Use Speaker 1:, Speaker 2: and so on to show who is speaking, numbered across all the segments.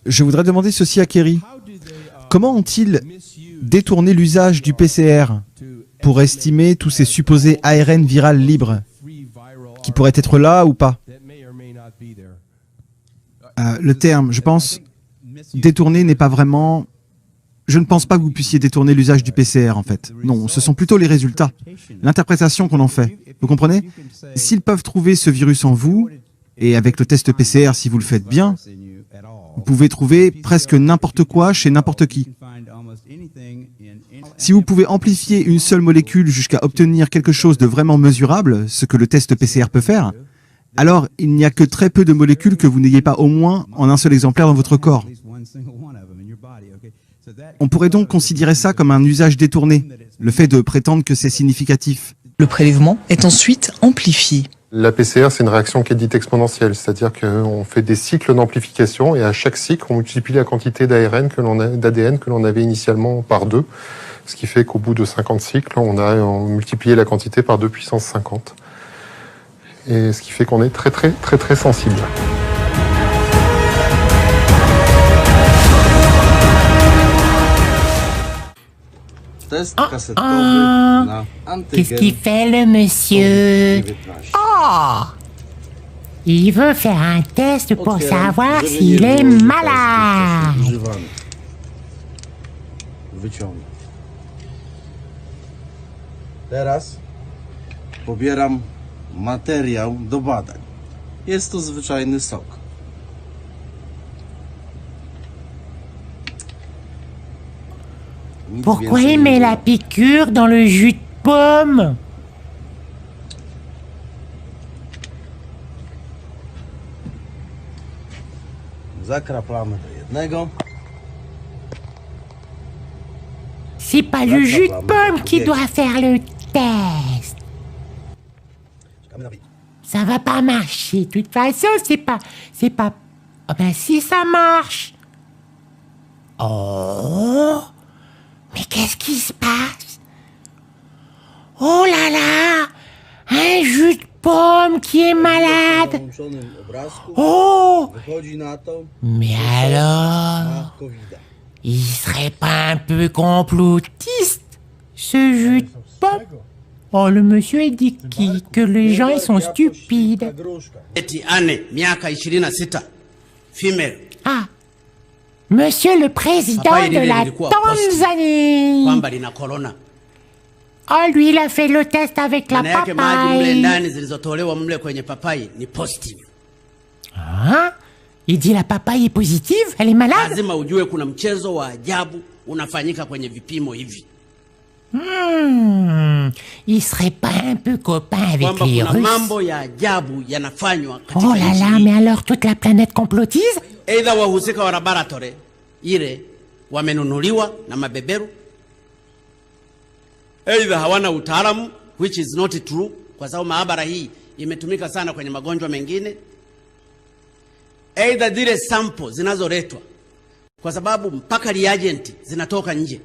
Speaker 1: Je voudrais demander ceci à Kerry. Comment ont-ils détourné l'usage du PCR pour estimer tous ces supposés ARN viral libres qui pourraient être là ou pas? Le terme, je pense, détourner n'est pas vraiment... Je ne pense pas que vous puissiez détourner l'usage du PCR, en fait. Non, ce sont plutôt les résultats, l'interprétation qu'on en fait. Vous comprenez? S'ils peuvent trouver ce virus en vous, et avec le test PCR, si vous le faites bien, vous pouvez trouver presque n'importe quoi chez n'importe qui. Si vous pouvez amplifier une seule molécule jusqu'à obtenir quelque chose de vraiment mesurable, ce que le test PCR peut faire, alors il n'y a que très peu de molécules que vous n'ayez pas au moins en un seul exemplaire dans votre corps. On pourrait donc considérer ça comme un usage détourné, le fait de prétendre que c'est significatif.
Speaker 2: Le prélèvement est ensuite amplifié.
Speaker 3: La PCR, c'est une réaction qui est dite exponentielle, c'est-à-dire qu'on fait des cycles d'amplification et à chaque cycle, on multiplie la quantité d'ADN que l'on avait initialement par 2, ce qui fait qu'au bout de 50 cycles, on a multiplié la quantité par 2 puissance 50. Et ce qui fait qu'on est très sensible.
Speaker 4: Qu'est-ce qu'il fait le monsieur? Oh! Il veut faire un test pour savoir s'il est malade.
Speaker 5: Teraz pobieram materiał do badań. Jest to zwyczajny sok.
Speaker 4: Pourquoi il met la piqûre dans le jus de pomme?
Speaker 5: Zakraplamy do jednego.
Speaker 4: C'est pas le jus de pomme qui doit faire le test. Ça va pas marcher. De toute façon, c'est pas... Oh ben si, ça marche. Oh... Mais qu'est-ce qui se passe? Oh là là! Un jus de pomme qui est malade! Oh! Mais alors? Il serait pas un peu complotiste, ce jus de pomme? Oh, le monsieur dit que les gens, ils sont stupides. Ah! Monsieur le président de la Tanzanie. Oh, lui, il a fait le test avec la papaye. Hein? Il dit la papaye est positive? Elle est malade? Il serait pas un peu copain avec les Russes? Oh là là, mais alors toute la planète complotise?
Speaker 6: Aidha wahusika wa laboratory ile wamenunuliwa na mabeberu, aidha hawana utaalamu, which is not true, kwa sababu maabara hii imetumika sana kwenye magonjwa mengine. Aidha zile sample zinazoletwa, kwa sababu mpaka reagent zinatoka nje,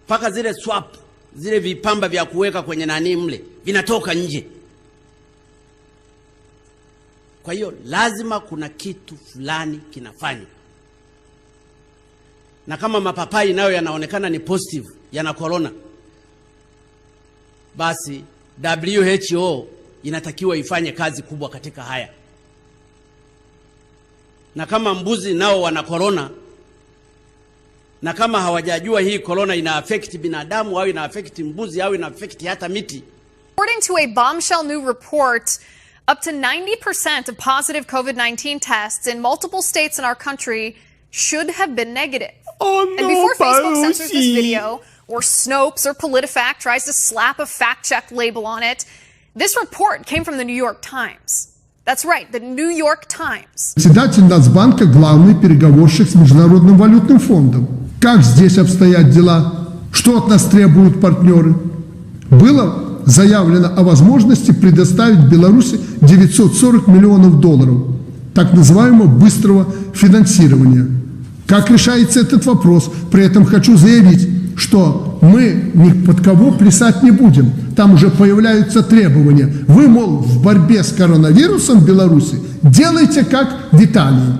Speaker 6: mpaka zile swap, zile vipamba vya kuweka kwenye nani mle vinatoka nje. Kwa hiyo lazima kuna kitu fulani kinafanywa. Na kama mapapai nayo yanaonekana ni positive, yana corona, basi WHO inatakiwa ifanye kazi kubwa katika haya. Na kama mbuzi nao wana corona, na kama hawajajua hii corona ina affect binadamu au ina affect mbuzi au ina affect hata miti.
Speaker 7: According to a bombshell new report, up to 90% of positive COVID-19 tests in multiple states in our country should have been negative.
Speaker 4: Oh
Speaker 7: and before Facebook censors this video, or Snopes or PolitiFact tries to slap a fact-check label on it, this report came from the New York Times. That's right, the New York Times.
Speaker 8: Председатель Нацбанка – главный переговорщик с Международным валютным фондом. Как здесь обстоят дела? Что от нас требуют партнеры? Было заявлено о возможности предоставить Беларуси 940 миллионов долларов так называемого быстрого финансирования. Как решается этот вопрос? При этом хочу заявить, что мы ни под кого плясать не будем. Там уже появляются требования. Вы, мол, в борьбе с коронавирусом в Беларуси делайте как в Италии.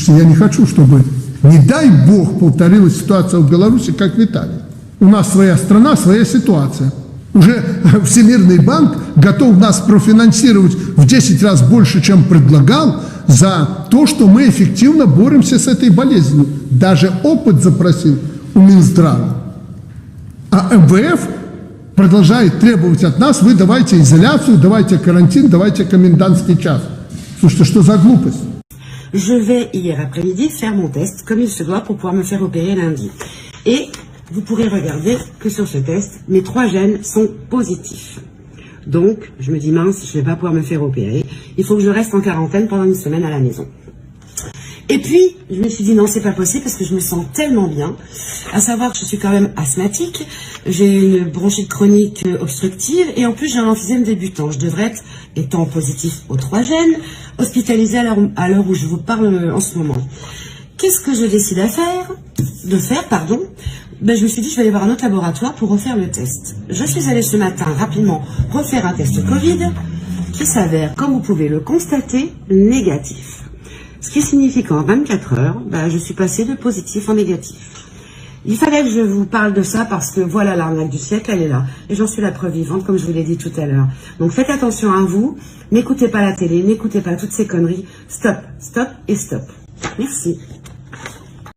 Speaker 8: Слушайте, я не хочу, чтобы, не дай бог, повторилась ситуация в Беларуси, как в Италии. У нас своя страна, своя ситуация. Уже Всемирный банк готов нас профинансировать в 10 раз больше, чем предлагал, за то, что мы эффективно боремся с этой болезнью. Даже опыт запросил у Минздрава. А МВФ продолжает требовать от нас: вы давайте изоляцию, давайте карантин, давайте комендантский час. Слушайте, что за глупость?
Speaker 9: Je vais hier après-midi faire mon test comme il se doit pour pouvoir me faire opérer lundi. Et vous pourrez regarder que sur ce test, mes 3 gènes sont positifs. Donc, je me dis mince, je ne vais pas pouvoir me faire opérer. Il faut que je reste en quarantaine pendant une semaine à la maison. Et puis, je me suis dit non, c'est pas possible parce que je me sens tellement bien. À savoir que je suis quand même asthmatique, j'ai une bronchite chronique obstructive et en plus j'ai un emphysème débutant. Je devrais être, étant positif aux 3 gènes, hospitalisé à l'heure où je vous parle en ce moment. Qu'est-ce que je décide de faire, ben, je me suis dit, je vais aller voir un autre laboratoire pour refaire le test. Je suis allée ce matin rapidement refaire un test Covid qui s'avère, comme vous pouvez le constater, négatif. Ce qui signifie qu'en 24 heures, ben, je suis passée de positif en négatif. Il fallait que je vous parle de ça parce que voilà, l'arnaque du siècle, elle est là. Et j'en suis la preuve vivante, comme je vous l'ai dit tout à l'heure. Donc faites attention à vous, n'écoutez pas la télé, n'écoutez pas toutes ces conneries. Stop, stop et stop. Merci.